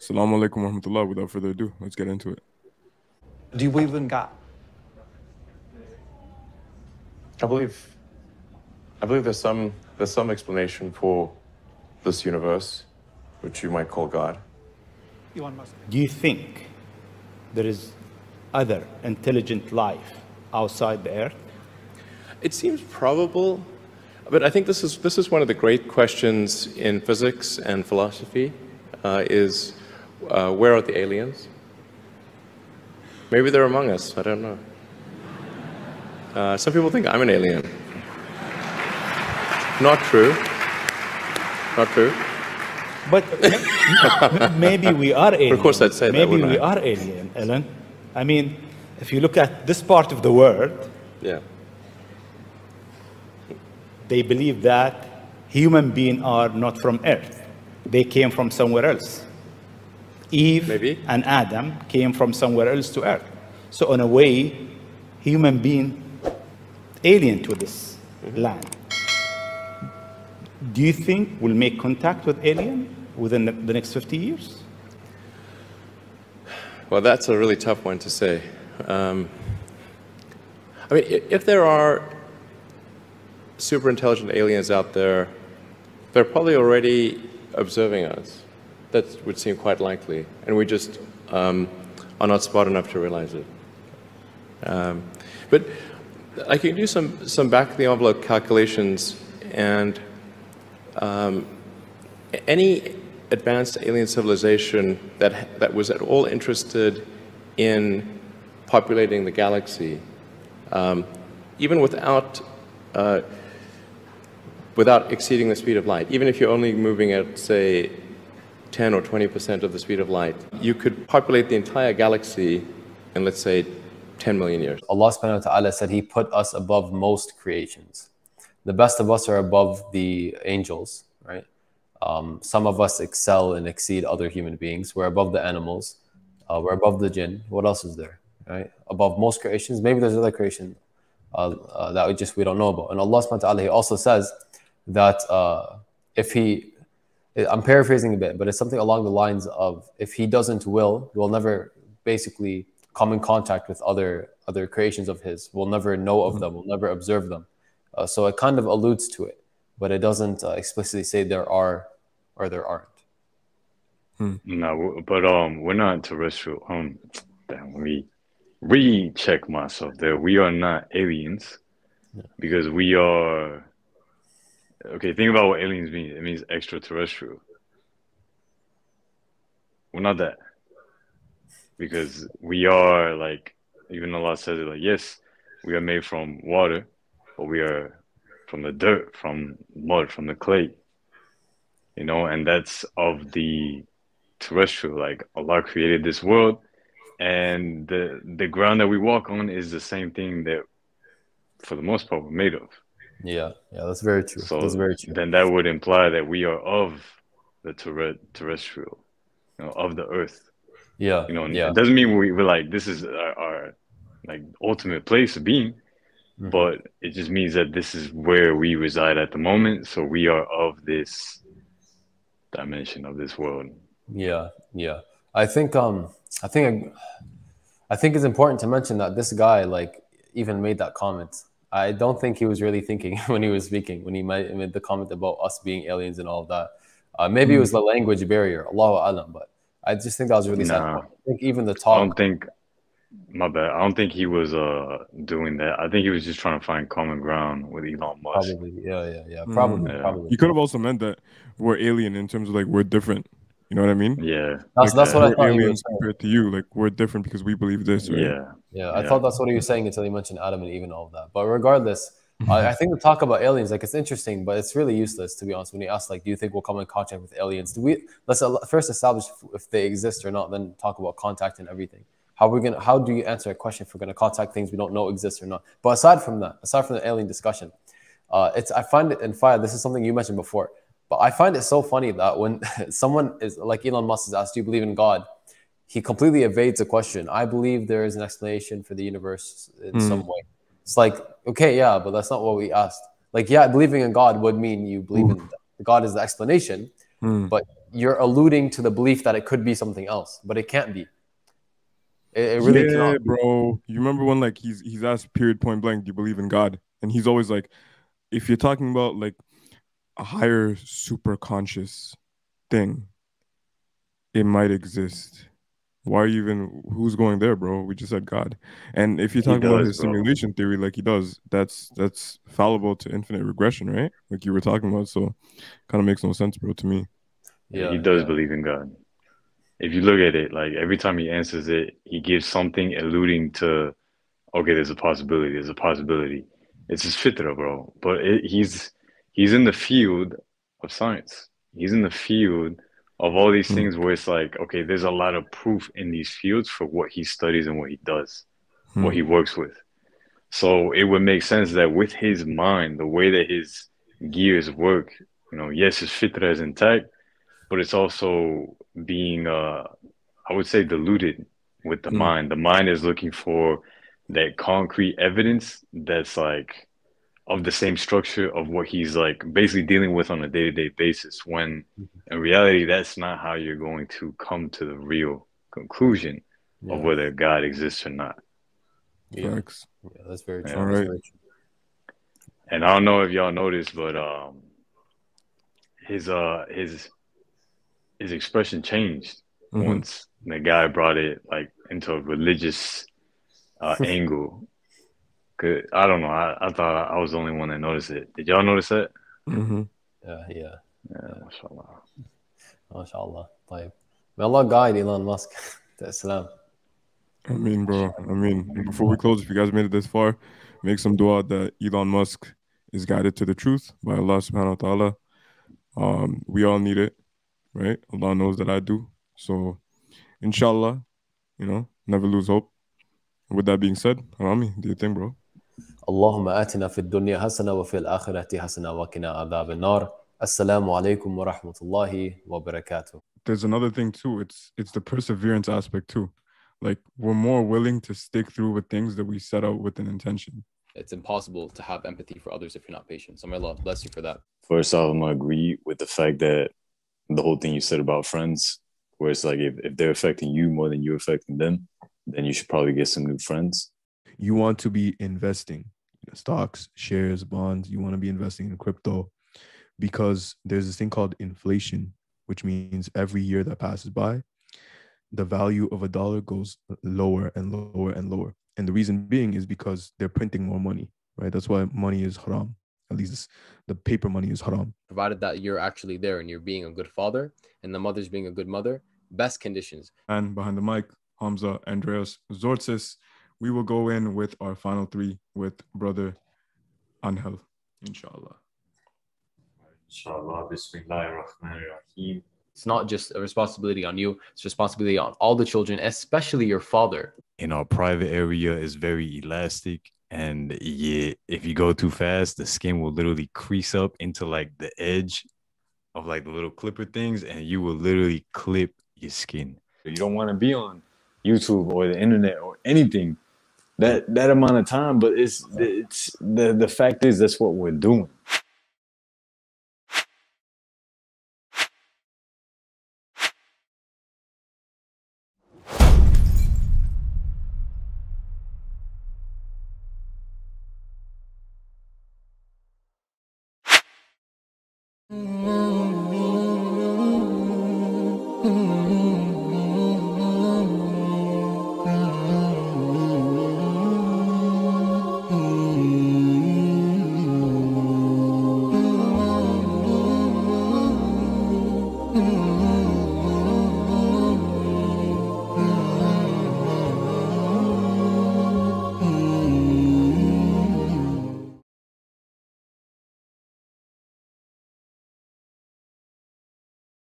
Assalamu alaikum wa rahmatullah. Without further ado, let's get into it. Do you believe in God? I believe there's some explanation for this universe, which you might call God. Elon Musk. Do you think there is other intelligent life outside the Earth? It seems probable, but I think this is one of the great questions in physics and philosophy, is where are the aliens? Maybe they're among us, I don't know. Some people think I'm an alien. Not true. Not true. But maybe we are alien. Of course I'd say that, maybe wouldn't we I? are alien, Ellen. I mean, if you look at this part of the world, Yeah. they believe that human beings are not from Earth. They came from somewhere else. Eve Maybe. and Adam came from somewhere else to Earth. So in a way, human being alien to this land. Do you think we'll make contact with alien within the next 50 years? Well, that's a really tough one to say. I mean, if there are super intelligent aliens out there, they're probably already observing us. That would seem quite likely, and we just are not smart enough to realize it. But I can do some back-of-the-envelope calculations, and any advanced alien civilization that was at all interested in populating the galaxy, even without exceeding the speed of light, even if you're only moving at, say, 10 or 20% of the speed of light, you could populate the entire galaxy in, let's say, 10 million years. Allah subhanahu wa ta'ala said He put us above most creations. The best of us are above the angels, right? Some of us excel and exceed other human beings. We're above the animals. We're above the jinn. What else is there, right? Above most creations. Maybe there's other creation that we don't know about. And Allah subhanahu wa ta'ala, He also says that if He, I'm paraphrasing a bit, but it's something along the lines of, if He doesn't will, we'll never basically come in contact with other creations of His. We'll never know of them. We'll never observe them. So it kind of alludes to it, but it doesn't explicitly say there are or there aren't. No, but we're not terrestrial. Damn, let me recheck myself there. We are not aliens because we are. Okay, think about what aliens mean. It means extraterrestrial. We're not that, because we are, like, even Allah says it, like, yes, we are made from water, but we are from the dirt, from mud, from the clay, and that's of the terrestrial. Like, Allah created this world, and the ground that we walk on is the same thing that, for the most part, we're made of. Yeah, that's very true. So that's very true. Then that would imply that we are of the terrestrial, of the earth. Yeah, It doesn't mean we're like, this is our like ultimate place of being, but it just means that this is where we reside at the moment. So we are of this dimension of this world. Yeah. I think it's important to mention that this guy, like, even made that comment. I don't think he was really thinking when he was speaking, when he made the comment about us being aliens and all of that. Maybe it was the language barrier, Allahu Alam, but I just think that was really sad. I think even the talk. My bad. I don't think he was doing that. I think he was just trying to find common ground with Elon Musk. Probably, yeah. Probably. You could have also meant that we're alien in terms of, like, we're different. You know what I mean? Yeah. That's what I thought he was saying. Compared to you, like, we're different because we believe this, right? Yeah. I thought that's what he was saying until he mentioned Adam and Eve and all of that. But regardless, I think the talk about aliens, like, it's interesting, but it's really useless, to be honest. When you ask, like, do you think we'll come in contact with aliens? Let's first establish if they exist or not, then talk about contact and everything. How do you answer a question if we're gonna contact things we don't know exist or not? But aside from the alien discussion, I find it, and Faiyads, this is something you mentioned before, but I find it so funny that when someone is like Elon Musk is asked, do you believe in God? He completely evades the question. I believe there is an explanation for the universe in some way. It's like, okay, yeah, but that's not what we asked. Like, yeah, believing in God would mean you believe in God is the explanation, but you're alluding to the belief that it could be something else, but it can't be. It really cannot be. Bro. You remember when like he's asked period point blank, do you believe in God? And he's always like, if you're talking about like a higher super conscious thing, it might exist. Why are you even who's going there, bro? We just said God. And if you're He talking about does, his bro. simulation theory like he does, that's fallible to infinite regression, right? Like you were talking about. So kind of makes no sense, bro, to me. Yeah, Yeah, he does yeah. believe in God. If you look at it, like every time he answers it, he gives something alluding to, okay, there's a possibility, there's a possibility. It's his fitra, bro. But he's in the field of science. He's in the field of all these Hmm. things where it's like, okay, there's a lot of proof in these fields for what he studies and what he does, what Hmm. he works with. So it would make sense that with his mind, the way that his gears work, yes, his fitra is intact, but it's also being, I would say, diluted with the Hmm. mind. The mind is looking for that concrete evidence that's like of the same structure of what he's like basically dealing with on a day-to-day basis. When in reality, that's not how you're going to come to the real conclusion of Yeah, whether God exists or not. yeah, Facts. yeah. That's very Yeah. true. All That's right. very true. And I don't know if y'all noticed, but his uh his his expression changed Mm-hmm. once the guy brought it like into a religious angle. 'Cause I don't know. I thought I was the only one that noticed it. Did y'all notice that? Mm-hmm. Yeah, yeah, Yeah, yeah. mashallah. MashaAllah. طيب. May Allah guide Elon Musk to Islam. I mean, bro, I mean, before we close, if you guys made it this far, make some dua that Elon Musk is guided to the truth by Allah subhanahu wa ta'ala. We all need it, right? Allah knows that I do. So, inshallah, never lose hope. With that being said, Rami, do you think, bro? اللهم آتنا في الدنيا حسنة وفي الآخرة حسنة وقنا عذاب النار. السلام عليكم ورحمة الله وبركاته. There's another thing too. It's the perseverance aspect too. Like we're more willing to stick through with things that we set out with an intention. It's impossible to have empathy for others if you're not patient. So may Allah bless you for that. First off, I'm gonna agree with the fact that the whole thing you said about friends, where it's like if they're affecting you more than you're affecting them, then you should probably get some new friends. You want to be investing stocks, shares, bonds. You want to be investing in crypto because there's this thing called inflation, which means every year that passes by, the value of a dollar goes lower and lower and lower. And the reason being is because they're printing more money, right? That's why money is haram. At least the paper money is haram. Provided that you're actually there and you're being a good father and the mother's being a good mother, best conditions. And behind the mic, Hamza, Andreas, Zortsis, we will go in with our final three with brother Anghel, inshallah. Inshallah, Bismillahirrahmanirrahim. It's not just a responsibility on you, it's responsibility on all the children, especially your father. In our private area is very elastic. And yeah, if you go too fast, the skin will literally crease up into like the edge of like the little clipper things, and you will literally clip your skin. You don't want to be on YouTube or the internet or anything that amount of time, but it's the fact is that's what we're doing.